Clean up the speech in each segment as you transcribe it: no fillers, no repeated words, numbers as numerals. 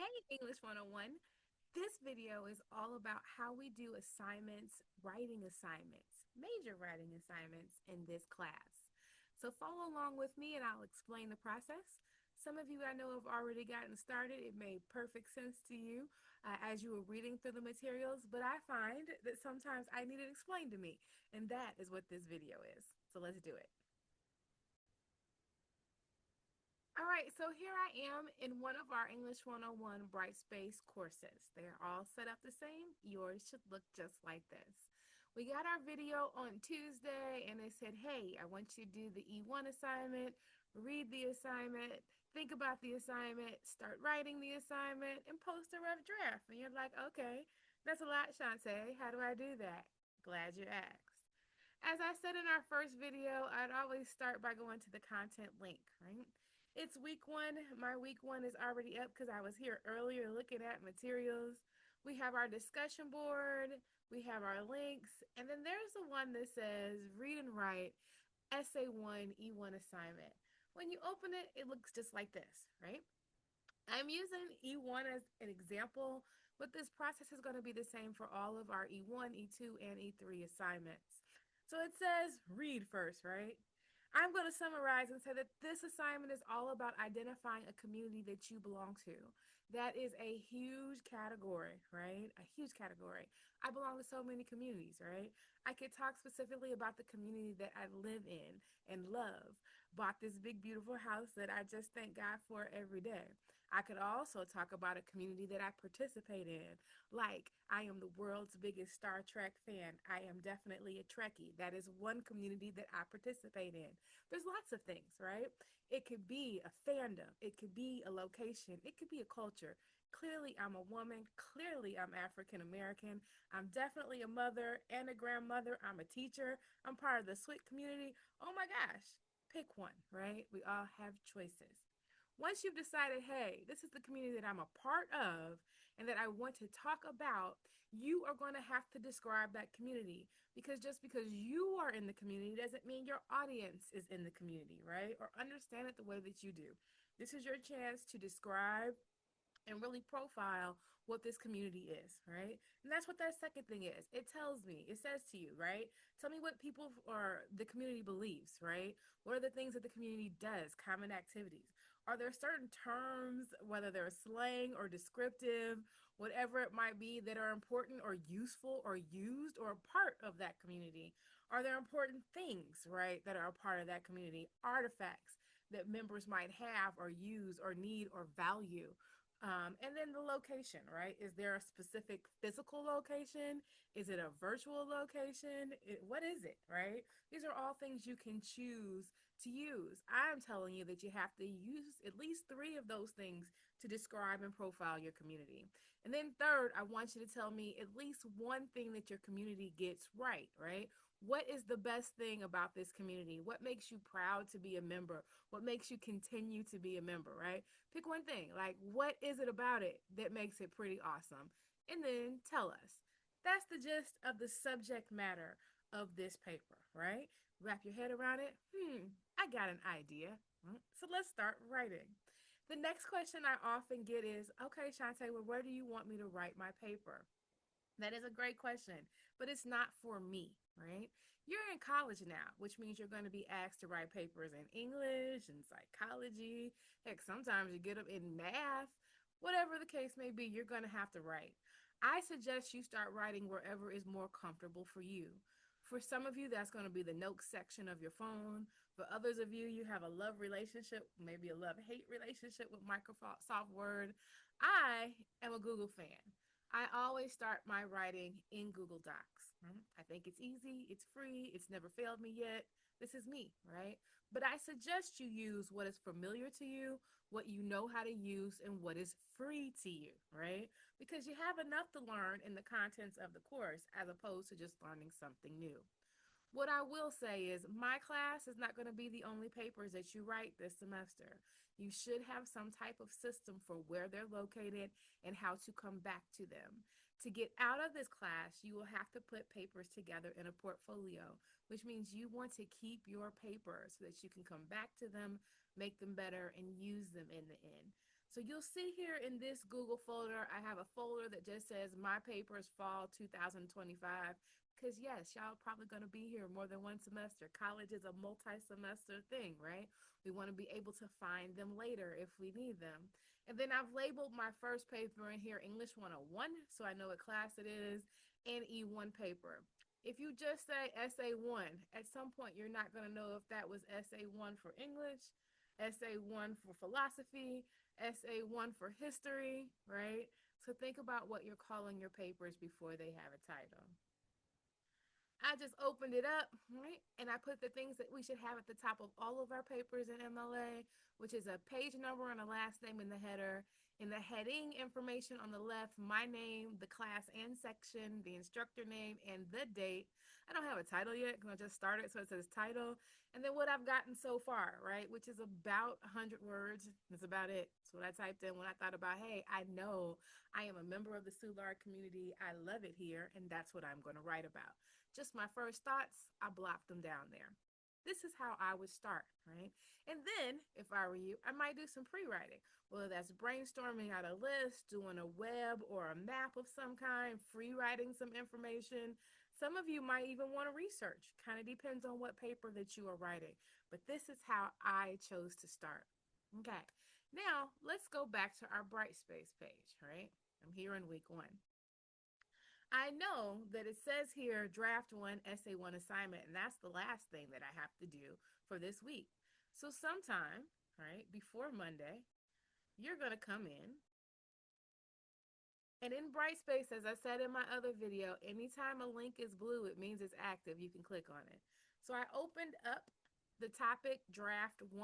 Hey, English 101. This video is all about how we do assignments, writing assignments, major writing assignments in this class. So follow along with me and I'll explain the process. Some of you I know have already gotten started. It made perfect sense to you as you were reading through the materials, but I find that sometimes I need it explained to me, and that is what this video is. So let's do it. All right, so here I am in one of our English 101 Brightspace courses. They're all set up the same. Yours should look just like this. We got our video on Tuesday and they said, hey, I want you to do the E1 assignment, read the assignment, think about the assignment, start writing the assignment, and post a rough draft. And you're like, okay, that's a lot, Shantae. How do I do that? Glad you asked. As I said in our first video, I'd always start by going to the content link, right? It's week one. My week one is already up because I was here earlier looking at materials. We have our discussion board, we have our links, and then there's the one that says read and write essay one E1 assignment. When you open it, it looks just like this, right? I'm using E1 as an example, but this process is going to be the same for all of our E1, E2, and E3 assignments. So it says read first, right? I'm going to summarize and say that this assignment is all about identifying a community that you belong to. That is a huge category, right? A huge category. I belong to so many communities, right? I could talk specifically about the community that I live in and love. Bought this big, beautiful house that I just thank God for every day. I could also talk about a community that I participate in. Like, I am the world's biggest Star Trek fan. I am definitely a Trekkie. That is one community that I participate in. There's lots of things, right? It could be a fandom, it could be a location, it could be a culture. Clearly, I'm a woman. Clearly, I'm African American. I'm definitely a mother and a grandmother. I'm a teacher. I'm part of the SWIT community. Oh my gosh, pick one, right? We all have choices. Once you've decided, hey, this is the community that I'm a part of and that I want to talk about, you are going to have to describe that community, because just because you are in the community doesn't mean your audience is in the community, right? Or understand it the way that you do. This is your chance to describe and really profile what this community is, right? And that's what that second thing is. It tells me, it says to you, right? Tell me what people or the community believes, right? What are the things that the community does, common activities? Are there certain terms, whether they're slang or descriptive, whatever it might be, that are important or useful or used or a part of that community? Are there important things, right, that are a part of that community? Artifacts that members might have or use or need or value. And then the location, right? Is there a specific physical location? Is it a virtual location? What is it, right? These are all things you can choose to use. I'm telling you that you have to use at least three of those things to describe and profile your community. And then third, I want you to tell me at least one thing that your community gets right, right? What is the best thing about this community? What makes you proud to be a member? What makes you continue to be a member, right? Pick one thing. Like, what is it about it that makes it pretty awesome? And then tell us. That's the gist of the subject matter of this paper, right? Wrap your head around it. I got an idea. So let's start writing. The next question I often get is, okay, Shantae, well, where do you want me to write my paper? That is a great question, but it's not for me, right? You're in college now, which means you're going to be asked to write papers in English and psychology. Heck, sometimes you get them in math. Whatever the case may be, you're going to have to write. I suggest you start writing wherever is more comfortable for you. For some of you, that's going to be the notes section of your phone. For others of you, you have a love relationship, maybe a love hate relationship with Microsoft Word. I am a Google fan. I always start my writing in Google Docs. I think it's easy, it's free, it's never failed me yet. This is me, right? But I suggest you use what is familiar to you, what you know how to use, and what is free to you, right? Because you have enough to learn in the contents of the course as opposed to just learning something new. What I will say is my class is not going to be the only papers that you write this semester. You should have some type of system for where they're located and how to come back to them. To get out of this class, you will have to put papers together in a portfolio, which means you want to keep your papers so that you can come back to them, make them better, and use them in the end. So you'll see here in this Google folder, I have a folder that just says My Papers Fall 2025. Because yes, y'all probably going to be here more than one semester. College is a multi-semester thing, right? We want to be able to find them later if we need them. And then I've labeled my first paper in here English 101, so I know what class it is, and E1 paper. If you just say SA1, at some point you're not going to know if that was SA1 for English, SA1 for philosophy, SA1 for history, right? So think about what you're calling your papers before they have a title. I just opened it up, right? And I put the things that we should have at the top of all of our papers in MLA, which is a page number and a last name in the header. In the heading information on the left, my name, the class and section, the instructor name, and the date. I don't have a title yet because I just started, so it says title. And then what I've gotten so far, right, which is about 100 words. That's about it. So what I typed in when I thought about, hey, I know I am a member of the Soulard community. I love it here, and that's what I'm going to write about. Just my first thoughts, I blocked them down there. This is how I would start, right? And then, if I were you, I might do some pre-writing, whether that's brainstorming out a list, doing a web or a map of some kind, free writing some information. Some of you might even want to research. Kind of depends on what paper that you are writing. But this is how I chose to start. Okay, now let's go back to our Brightspace page, right? I'm here in week 1. I know that it says here draft 1, essay 1 assignment, and that's the last thing that I have to do for this week. So, sometime, right, before Monday, you're going to come in. And in Brightspace, as I said in my other video, anytime a link is blue, it means it's active. You can click on it. So, I opened up the topic draft 1,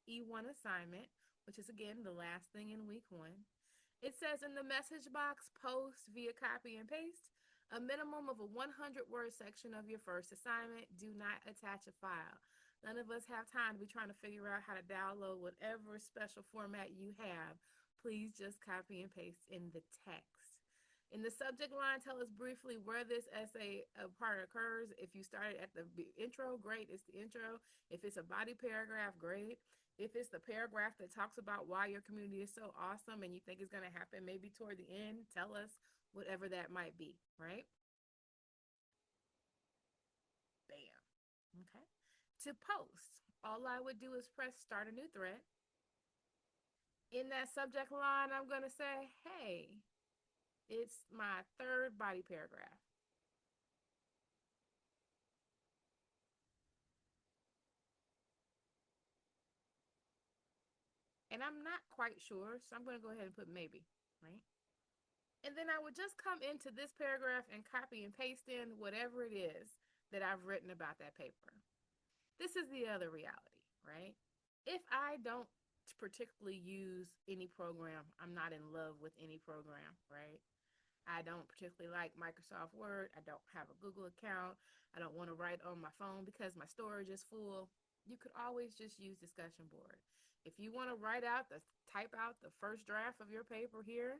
E1 assignment, which is again the last thing in week 1. It says in the message box, post via copy and paste, a minimum of a 100-word section of your first assignment. Do not attach a file. None of us have time to be trying to figure out how to download whatever special format you have. Please just copy and paste in the text. In the subject line, tell us briefly where this essay part occurs. If you started at the intro, great, it's the intro. If it's a body paragraph, great. If it's the paragraph that talks about why your community is so awesome and you think it's going to happen maybe toward the end, tell us whatever that might be, right? Bam. Okay. To post, all I would do is press start a new thread. In that subject line, I'm going to say, hey, it's my third body paragraph. And I'm not quite sure, so I'm going to go ahead and put maybe, right? And then I would just come into this paragraph and copy and paste in whatever it is that I've written about that paper. This is the other reality, right? If I don't particularly use any program, I'm not in love with any program, right? I don't particularly like Microsoft Word. I don't have a Google account. I don't want to write on my phone because my storage is full. You could always just use discussion board. If you want to type out the first draft of your paper here,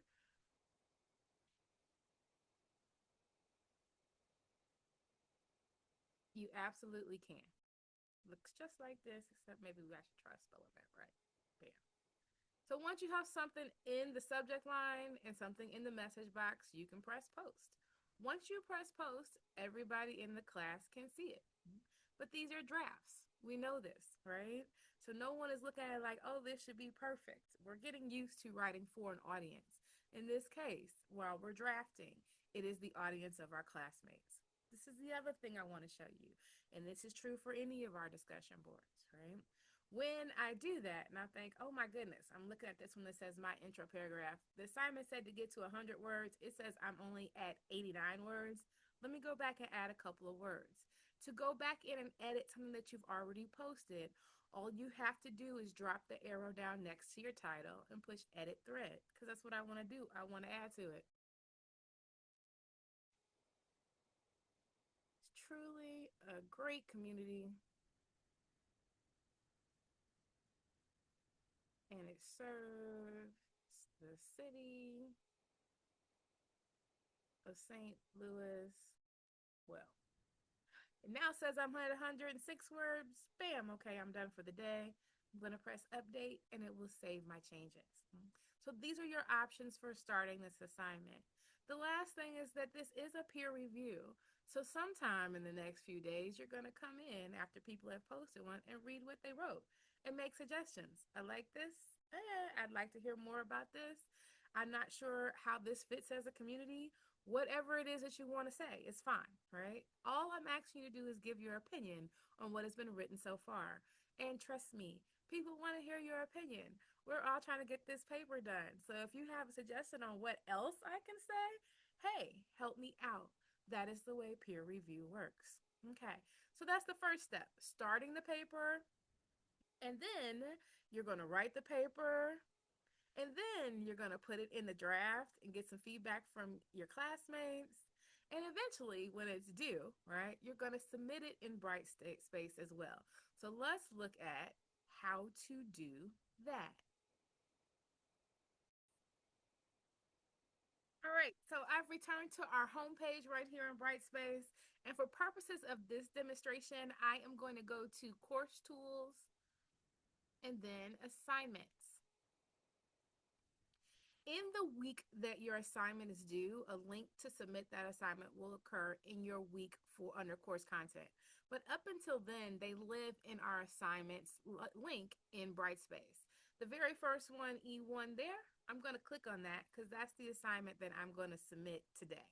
you absolutely can. Looks just like this, except maybe I should try spelling that right. Bam. So once you have something in the subject line and something in the message box, you can press post. Once you press post, everybody in the class can see it. But these are drafts. We know this, right? So no one is looking at it like, oh, this should be perfect. We're getting used to writing for an audience. In this case, while we're drafting, it is the audience of our classmates. This is the other thing I want to show you. And this is true for any of our discussion boards, right? When I do that and I think, oh my goodness, I'm looking at this one that says my intro paragraph. The assignment said to get to 100 words. It says I'm only at 89 words. Let me go back and add a couple of words. To go back in and edit something that you've already posted, all you have to do is drop the arrow down next to your title and push edit thread, because that's what I want to do. I want to add to it. It's truly a great community, and it serves the city of St. Louis well. It now says I'm at 106 words. Bam, okay, I'm done for the day. I'm going to press update and it will save my changes. So these are your options for starting this assignment. The last thing is that this is a peer review. So sometime in the next few days, you're going to come in after people have posted one and read what they wrote and make suggestions. I like this. I'd like to hear more about this. I'm not sure how this fits as a community. Whatever it is that you want to say, it's fine, right? All I'm asking you to do is give your opinion on what has been written so far. And trust me, people want to hear your opinion. We're all trying to get this paper done. So if you have a suggestion on what else I can say, hey, help me out. That is the way peer review works. Okay, so that's the first step, starting the paper, and then you're going to write the paper, and then you're going to put it in the draft and get some feedback from your classmates. And eventually, when it's due, right, you're going to submit it in Brightspace as well. So let's look at how to do that. All right, so I've returned to our homepage right here in Brightspace. And for purposes of this demonstration, I am going to go to Course Tools and then Assignments. In the week that your assignment is due, a link to submit that assignment will occur in your week for under course content. But up until then, they live in our assignments link in Brightspace. The very first one, E1 there, I'm going to click on that because that's the assignment that I'm going to submit today.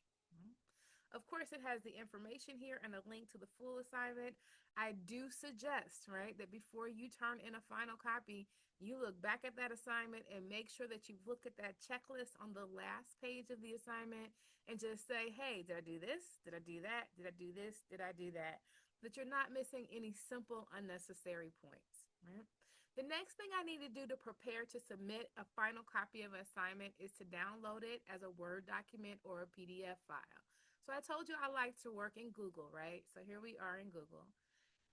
Of course, it has the information here and a link to the full assignment. I do suggest, right, that before you turn in a final copy, you look back at that assignment and make sure that you look at that checklist on the last page of the assignment and just say, hey, did I do this? Did I do that? Did I do this? Did I do that? That you're not missing any simple, unnecessary points, right? The next thing I need to do to prepare to submit a final copy of an assignment is to download it as a Word document or a PDF file. So I told you I like to work in Google, right? So here we are in Google.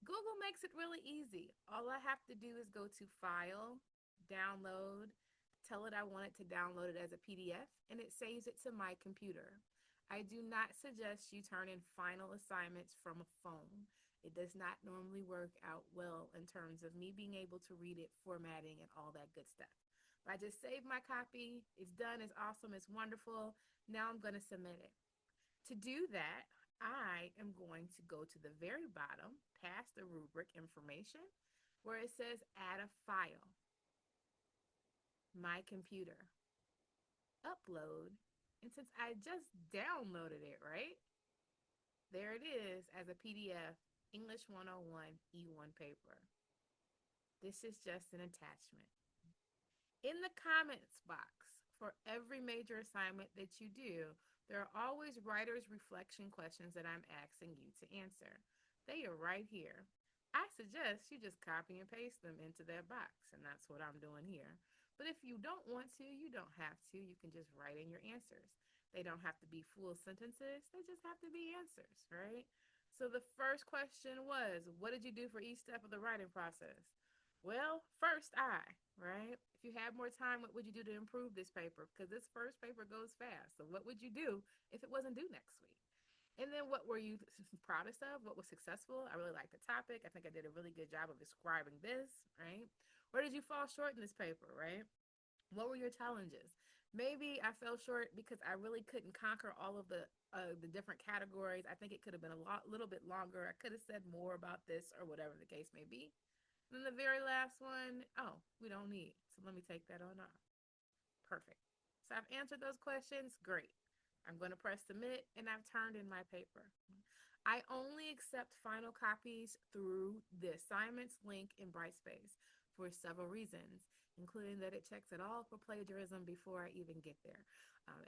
Google makes it really easy. All I have to do is go to File, Download, tell it I want it to download it as a PDF, and it saves it to my computer. I do not suggest you turn in final assignments from a phone. It does not normally work out well in terms of me being able to read it, formatting, and all that good stuff. But I just saved my copy. It's done. It's awesome. It's wonderful. Now I'm going to submit it. To do that, I am going to go to the very bottom, past the rubric information, where it says add a file, my computer, upload, and since I just downloaded it, right, there it is as a PDF, English 101 E1 paper. This is just an attachment. In the comments box for every major assignment that you do, there are always writer's reflection questions that I'm asking you to answer. They are right here. I suggest you just copy and paste them into that box, and that's what I'm doing here. But if you don't want to, you don't have to. You can just write in your answers. They don't have to be full sentences. They just have to be answers, right? So the first question was, what did you do for each step of the writing process? Well, first right? If you had more time, what would you do to improve this paper? Because this first paper goes fast. So what would you do if it wasn't due next week? And then what were you proudest of? What was successful? I really like the topic. I think I did a really good job of describing this, right? Where did you fall short in this paper, right? What were your challenges? Maybe I fell short because I really couldn't conquer all of the different categories. I think it could have been little bit longer. I could have said more about this or whatever the case may be. And then the very last one, oh, we don't need. So let me take that on off. Perfect. So I've answered those questions. Great. I'm going to press submit and I've turned in my paper. I only accept final copies through the assignments link in Brightspace for several reasons, including that it checks it all for plagiarism before I even get there.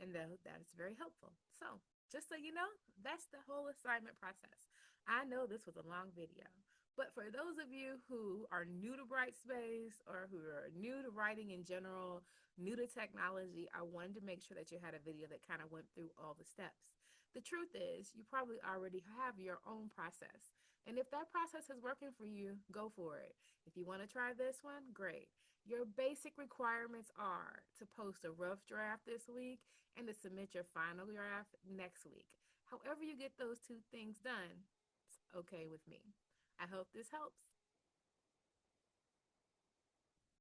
And that is very helpful. So just so you know, that's the whole assignment process. I know this was a long video, but for those of you who are new to Brightspace or who are new to writing in general, new to technology, I wanted to make sure that you had a video that kind of went through all the steps. The truth is, you probably already have your own process. And if that process is working for you, go for it. If you want to try this one, great. Your basic requirements are to post a rough draft this week and to submit your final draft next week. However you get those two things done, it's okay with me. I hope this helps.